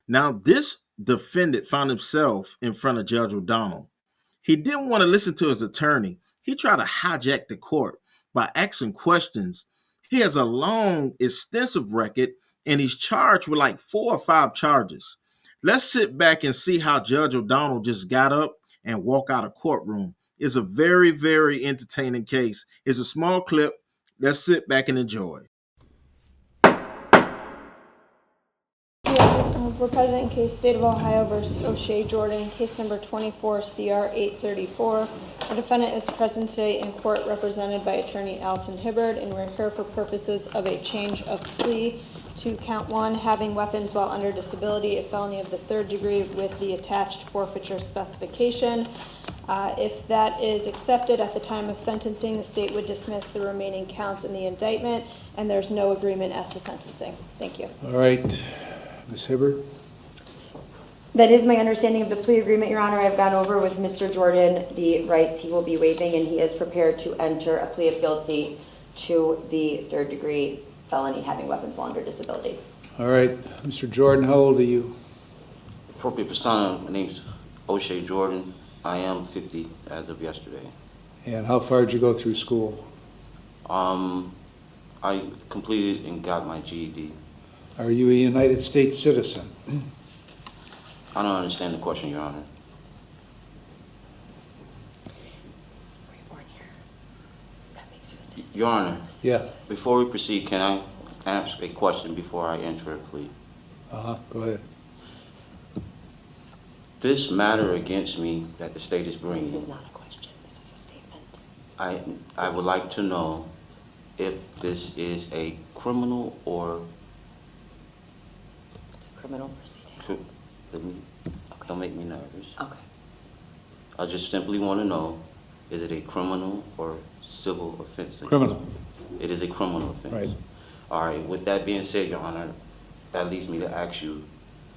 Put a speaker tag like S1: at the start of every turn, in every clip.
S1: Now, this defendant found himself in front of Judge O'Donnell. He didn't want to listen to his attorney. He tried to hijack the court by asking questions. He has a long, extensive record, and he's charged with like 4 or 5 charges. Let's sit back and see how Judge O'Donnell just got up and walked out of courtroom. It's a very, very entertaining case. It's a small clip. Let's sit back and enjoy.
S2: We're present in case State of Ohio versus O'Shea Jordan, case number 24 CR 834. The defendant is present today in court represented by attorney Allison Hibbard, and we're here for purposes of a change of plea to count 1, having weapons while under disability, a felony of the 3rd degree with the attached forfeiture specification. If that is accepted at the time of sentencing, the state would dismiss the remaining counts in the indictment, and there's no agreement as to sentencing. Thank you.
S3: All right. Ms. Hibbard?
S4: That is my understanding of the plea agreement, Your Honor. I've gone over with Mr. Jordan the rights he will be waiving, and he is prepared to enter a plea of guilty to the 3rd degree felony having weapons while under disability.
S3: All right. Mr. Jordan, how old are you?
S5: Appropriate persona, my name's O'Shea Jordan. I am 50 as of yesterday.
S3: And how far did you go through school?
S5: I completed and got my GED.
S3: Are you a United States citizen?
S5: I don't understand the question, Your Honor.
S4: Were you born here? That makes you a citizen.
S5: Your Honor,
S3: Yeah.
S5: before we proceed, can I ask a question before I enter a plea?
S3: Go ahead.
S5: This matter against me that the state is bringing,
S4: This is not a question. This is a statement.
S5: I would like to know if this is a criminal or...
S4: It's a criminal proceeding.
S5: Don't make me nervous.
S4: Okay.
S5: I just simply want to know, is it a criminal or civil offense?
S3: Criminal.
S5: It is a criminal offense.
S3: Right.
S5: All right, with that being said, Your Honor, that leads me to ask you,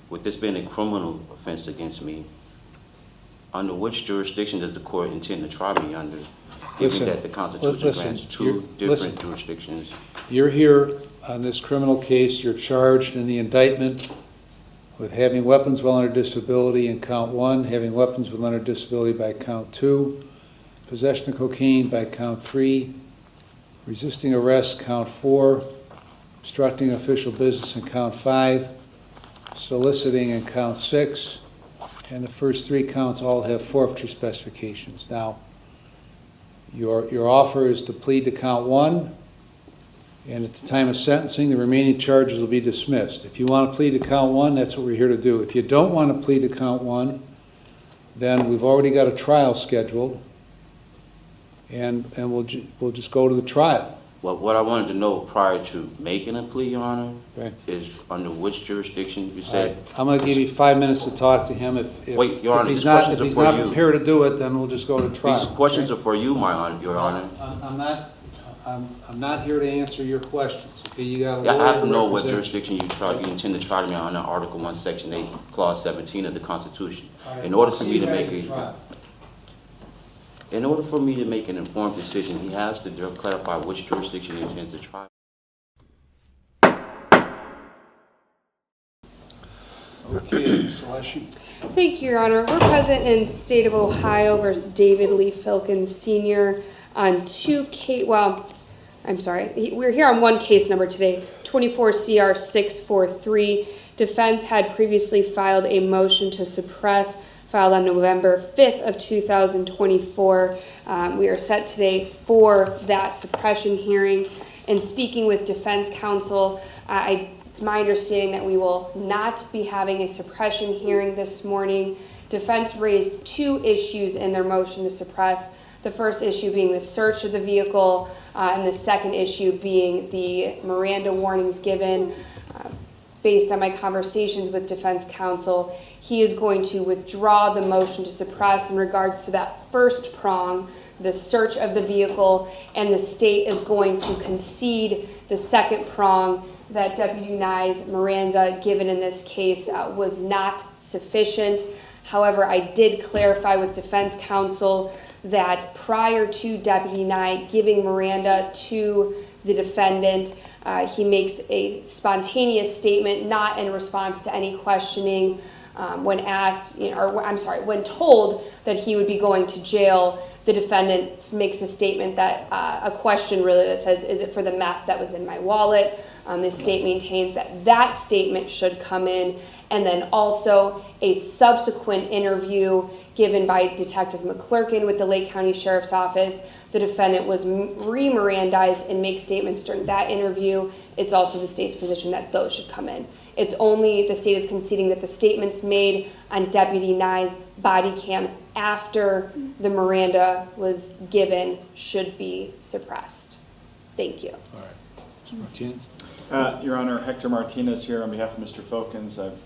S5: with this being a criminal offense against me, under which jurisdiction does the court intend to try me under, given that the Constitution grants 2 different jurisdictions?
S3: You're here on this criminal case. You're charged in the indictment with having weapons while under disability in count 1, having weapons while under disability by count 2, possession of cocaine by count 3, resisting arrest count 4, obstructing official business in count 5, soliciting in count 6, and the first 3 counts all have forfeiture specifications. Now, your offer is to plead to count 1, and at the time of sentencing, the remaining charges will be dismissed. If you want to plead to count 1, that's what we're here to do. If you don't want to plead to count 1, then we've already got a trial scheduled, and we'll just go to the trial.
S5: Well, what I wanted to know prior to making a plea, Your Honor,
S3: Okay.
S5: is under which jurisdiction you said?
S3: I'm going to give you 5 minutes to talk to him.
S5: Wait, Your Honor,
S3: if
S5: these questions
S3: if
S5: are
S3: he's
S5: for
S3: not
S5: you.
S3: prepared to do it, then we'll just go to trial.
S5: These questions are for you, Your Honor.
S3: I'm not here to answer your questions. Okay, you got.
S5: I have to know what jurisdiction you intend to try me under Article 1, Section 8, Clause 17 of the Constitution. In order for me to make an informed decision, he has to clarify which jurisdiction he intends to try.
S3: Okay, Celeste.
S2: Thank you, Your Honor. We're present in State of Ohio versus David Lee Filkins Sr. on 2 case, we're here on 1 case number today, 24 CR 643. Defense had previously filed a motion to suppress, filed on November 5th of 2024. We are set today for that suppression hearing. And speaking with defense counsel, it's my understanding that we will not be having a suppression hearing this morning. Defense raised 2 issues in their motion to suppress. The first issue being the search of the vehicle, and the second issue being the Miranda warnings given. Based on my conversations with defense counsel, he is going to withdraw the motion to suppress in regards to that first prong, the search of the vehicle, and the state is going to concede the second prong, that Deputy Nye's Miranda given in this case was not sufficient. However, I did clarify with defense counsel that prior to Deputy Nye giving Miranda to the defendant, He makes a spontaneous statement, not in response to any questioning. When asked, when told that he would be going to jail, the defendant makes a statement that a question really that says, "Is it for the meth that was in my wallet?" The state maintains that that statement should come in, and then also a subsequent interview given by Detective McClurkin with the Lake County Sheriff's Office. The defendant was re-Mirandized and makes statements during that interview. It's also the state's position that those should come in. It's only the state is conceding that the statements made on Deputy Nye's body cam after the Miranda was given should be suppressed. Thank you.
S3: All right. Mr. Martinez?
S6: Your Honor, Hector Martinez here on behalf of Mr. Filkins. I've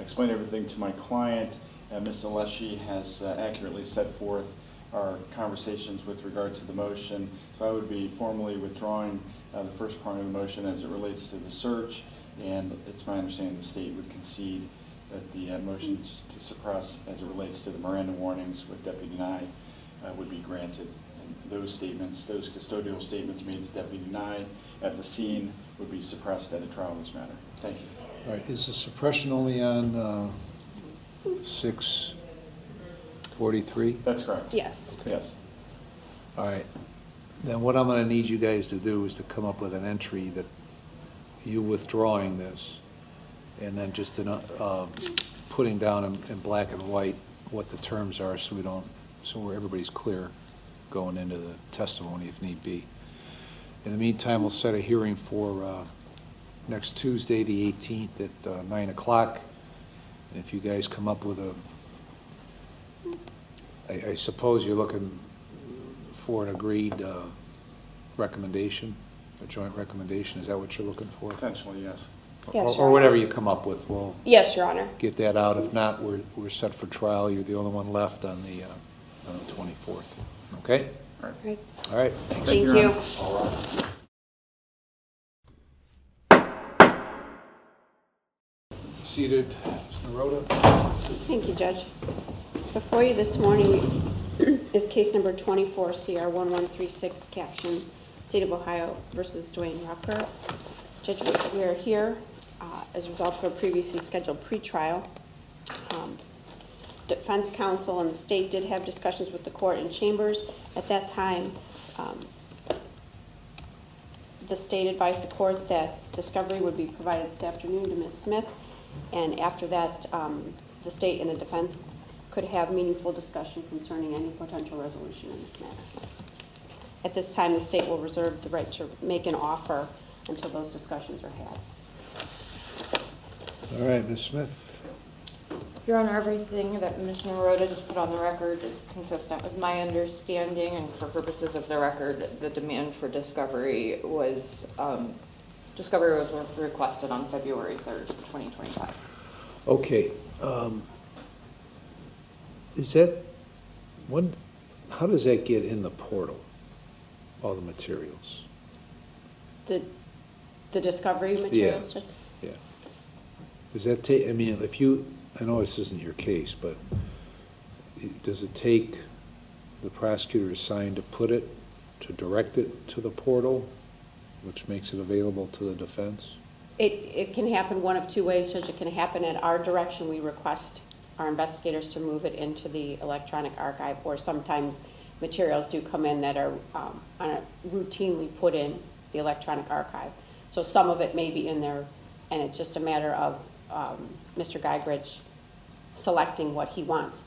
S6: explained everything to my client. Ms. Alessi has accurately set forth our conversations with regard to the motion. So I would be formally withdrawing the first part of the motion as it relates to the search, and it's my understanding the state would concede that the motion to suppress as it relates to the Miranda warnings with Deputy Nye would be granted. And those statements, those custodial statements made to Deputy Nye at the scene would be suppressed at a trial in this matter. Thank you.
S3: All right, is the suppression only on 643?
S6: That's correct.
S2: Yes.
S6: Yes.
S3: All right. Then what I'm going to need you guys to do is to come up with an entry that you withdrawing this, and then just putting down in black and white what the terms are, so everybody's clear going into the testimony if need be. In the meantime, we'll set a hearing for next Tuesday, the 18th at 9 o'clock. And if you guys come up with I suppose you're looking for an agreed recommendation, a joint recommendation. Is that what you're looking for?
S6: Potentially, yes.
S2: Yes, Your
S3: Or
S2: Honor.
S3: whatever you come up with, we'll
S2: Yes, Your Honor.
S3: get that out. If not, we're set for trial. You're the only one left on the 24th. Okay?
S2: Right.
S3: All right.
S2: Thank
S6: Your
S2: you.
S6: Honor.
S3: Seated, Ms. Naroda.
S7: Thank you, Judge. Before you this morning is case number 24 CR 1136, caption State of Ohio versus Dwayne Rucker. Judge, we are here as a result of a previously scheduled pretrial. Defense counsel and the state did have discussions with the court in chambers. At that time, the state advised the court that discovery would be provided this afternoon to Ms. Smith, and after that, the state and the defense could have meaningful discussion concerning any potential resolution in this matter. At this time, the state will reserve the right to make an offer until those discussions are had.
S3: All right, Ms. Smith.
S4: Your Honor, everything that Ms. Naroda just put on the record is consistent with my understanding, and for purposes of the record, the demand for discovery was requested on February 3rd, 2025.
S3: Okay. Is that, how does that get in the portal, all the materials?
S7: The discovery materials? Judge?
S3: Yeah. Does that take, I mean, if you, I know this isn't your case, but does it take the prosecutor assigned to put it, to direct it to the portal, which makes it available to the defense?
S7: It can happen one of two ways, Judge. It can happen at our direction. We request our investigators to move it into the electronic archive, or sometimes materials do come in that are routinely put in the electronic archive. So some of it may be in there, and it's just a matter of Mr. Guybridge selecting what he wants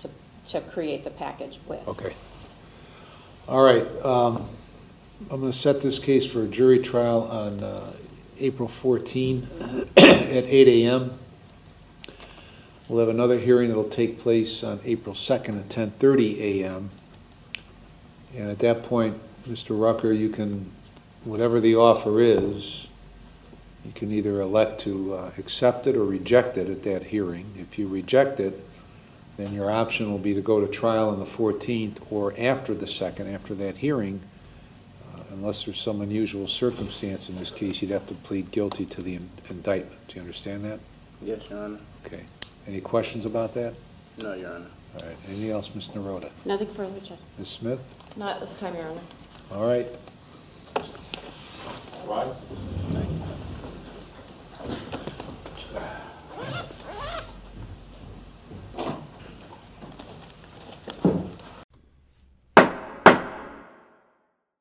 S7: to create the package with.
S3: Okay. All right. I'm going to set this case for a jury trial on April 14 at 8 a.m. We'll have another hearing that will take place on April 2nd at 10:30 a.m. And at that point, Mr. Rucker, you can, whatever the offer is, you can either elect to accept it or reject it at that hearing. If you reject it, then your option will be to go to trial on the 14th or after the 2nd, after that hearing. Unless there's some unusual circumstance in this case, you'd have to plead guilty to the indictment. Do you understand that?
S5: Yes, Your Honor.
S3: Okay. Any questions about that?
S5: No, Your Honor.
S3: All right. Anything else, Ms. Naroda?
S7: Nothing further, Judge.
S3: Ms. Smith?
S4: Not at this time, Your Honor.
S3: All right.
S6: Rise.